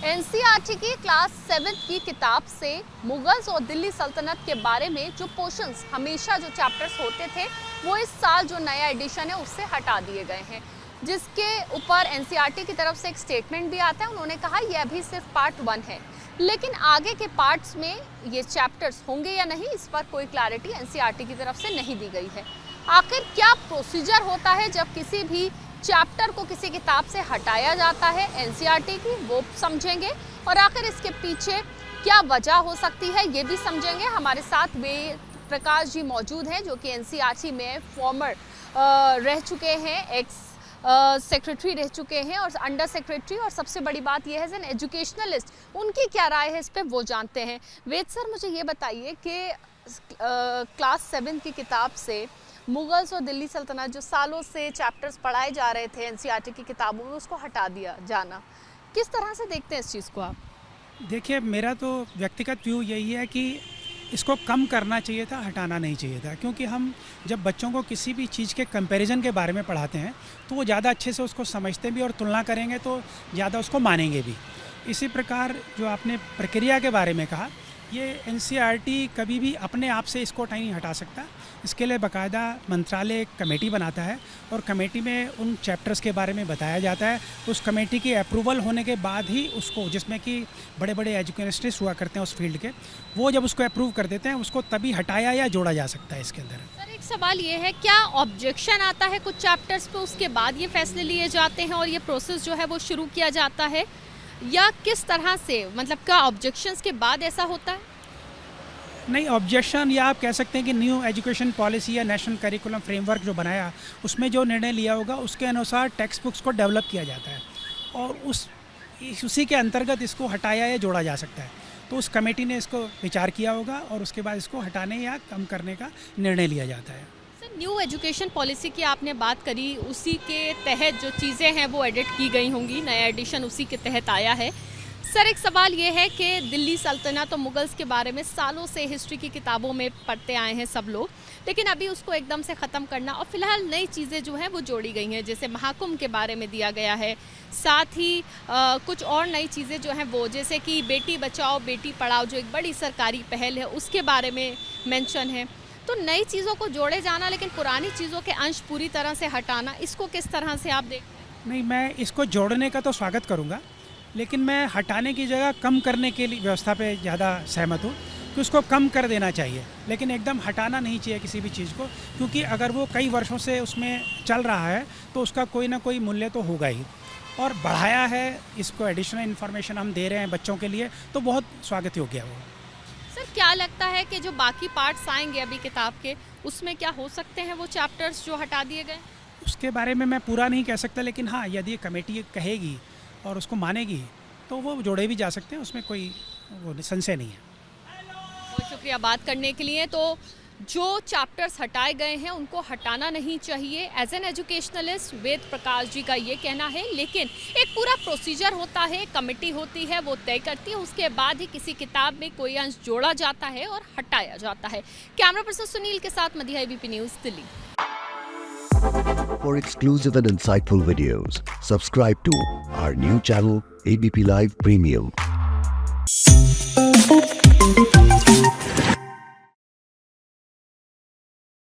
NCERT की class 7 की किताब से मुगल्स और दिल्ली सल्तनत के बारे में जो पोर्शंस हमेशा जो चैप्टर्स होते थे वो इस साल जो नया एडिशन है उससे हटा दिए गए हैं, जिसके ऊपर एनसीईआरटी की तरफ से एक स्टेटमेंट भी आता है। उन्होंने कहा यह अभी सिर्फ पार्ट 1 है, लेकिन आगे के पार्ट्स में ये चैप्टर्स होंगे या नहीं इस पर कोई क्लैरिटी एनसीईआरटी की तरफ से नहीं दी गई है। आखिर क्या प्रोसीजर होता है जब किसी भी चैप्टर को किसी किताब से हटाया जाता है एनसीईआरटी की, वो समझेंगे। और आखिर इसके पीछे क्या वजह हो सकती है ये भी समझेंगे। हमारे साथ वेद प्रकाश जी मौजूद हैं जो कि एनसीईआरटी में फॉर्मर रह चुके हैं, एक्स सेक्रेटरी रह चुके हैं और अंडर सेक्रेटरी, और सबसे बड़ी बात यह है एज एन एजुकेशनलिस्ट उनकी क्या राय है इस पर वो जानते हैं। वेद सर, मुझे ये बताइए कि क्लास 7 की किताब से मुगल्स और दिल्ली सल्तनत जो सालों से चैप्टर्स पढ़ाए जा रहे थे एनसीईआरटी की किताबों में, उसको हटा दिया जाना, किस तरह से देखते हैं इस चीज़ को आप? देखिए, मेरा तो व्यक्तिगत व्यू यही है कि इसको कम करना चाहिए था, हटाना नहीं चाहिए था। क्योंकि हम जब बच्चों को किसी भी चीज़ के कंपैरिजन के बारे में पढ़ाते हैं तो वो ज़्यादा अच्छे से उसको समझते भी और तुलना करेंगे तो ज़्यादा उसको मानेंगे भी। इसी प्रकार जो आपने प्रक्रिया के बारे में कहा, ये एनसीईआरटी कभी भी अपने आप से इसको नहीं हटा सकता। इसके लिए बाकायदा मंत्रालय एक कमेटी बनाता है और कमेटी में उन चैप्टर्स के बारे में बताया जाता है। उस कमेटी की अप्रूवल होने के बाद ही उसको, जिसमें कि बड़े बड़े एजुकेशनिस्ट हुआ करते हैं उस फील्ड के, वो जब उसको अप्रूव कर देते हैं उसको तभी हटाया या जोड़ा जा सकता है इसके अंदर। सर, एक सवाल ये है, क्या ऑब्जेक्शन आता है कुछ चैप्टर्स पे, उसके बाद ये फैसले लिए जाते हैं और ये प्रोसेस जो है वो शुरू किया जाता है, या किस तरह से, मतलब क्या ऑब्जेक्शंस के बाद ऐसा होता है? नहीं, ऑब्जेक्शन या आप कह सकते हैं कि न्यू एजुकेशन पॉलिसी या नेशनल करिकुलम फ्रेमवर्क जो बनाया उसमें जो निर्णय लिया होगा उसके अनुसार टेक्स्ट बुक्स को डेवलप किया जाता है और उसी के अंतर्गत इसको हटाया या जोड़ा जा सकता है। तो उस कमेटी ने इसको विचार किया होगा और उसके बाद इसको हटाने या कम करने का निर्णय लिया जाता है। सर, न्यू एजुकेशन पॉलिसी की आपने बात करी, उसी के तहत जो चीज़ें हैं वो एडिट की गई होंगी, नया एडिशन उसी के तहत आया है। सर, एक सवाल ये है कि दिल्ली सल्तनत और मुगल्स के बारे में सालों से हिस्ट्री की किताबों में पढ़ते आए हैं सब लोग, लेकिन अभी उसको एकदम से ख़त्म करना और फिलहाल नई चीज़ें जो हैं वो जोड़ी गई हैं, जैसे महाकुंभ के बारे में दिया गया है, साथ ही कुछ और नई चीज़ें जो हैं वो, जैसे कि बेटी बचाओ बेटी पढ़ाओ जो एक बड़ी सरकारी पहल है उसके बारे में मेंशन है। तो नई चीज़ों को जोड़े जाना लेकिन पुरानी चीज़ों के अंश पूरी तरह से हटाना, इसको किस तरह से आप देखते हैं? नहीं, मैं इसको जोड़ने का तो स्वागत करूँगा, लेकिन मैं हटाने की जगह कम करने के लिए व्यवस्था पे ज़्यादा सहमत हूँ कि उसको कम कर देना चाहिए, लेकिन एकदम हटाना नहीं चाहिए किसी भी चीज़ को। क्योंकि अगर वो कई वर्षों से उसमें चल रहा है तो उसका कोई ना कोई मूल्य तो होगा ही, और बढ़ाया है इसको, एडिशनल इन्फॉर्मेशन हम दे रहे हैं बच्चों के लिए, तो बहुत स्वागत योग्य है वो। सर, क्या लगता है कि जो बाकी पार्ट्स आएंगे अभी किताब के, उसमें क्या हो सकते हैं वो चैप्टर्स जो हटा दिए गए? उसके बारे में मैं पूरा नहीं कह सकता, लेकिन हाँ, यदि कमेटी कहेगी और उसको मानेगी तो वो जोड़े भी जा सकते हैं, उसमें कोई वो संशय नहीं है। बहुत शुक्रिया बात करने के लिए। तो जो चैप्टर्स हटाए गए हैं उनको हटाना नहीं चाहिए, as an educationalist Ved Prakash ji का ये कहना है, लेकिन एक पूरा प्रोसीजर होता है, कमेटी होती है, वो तय करती है, उसके बाद ही किसी किताब में कोई अंश जोड़ा जाता है और हटाया जाता है। कैमरा पर्सन सुनील के साथ Madhiya, ABP news, Delhi. For exclusive and insightful videos, subscribe to our new channel ABP Live Premium.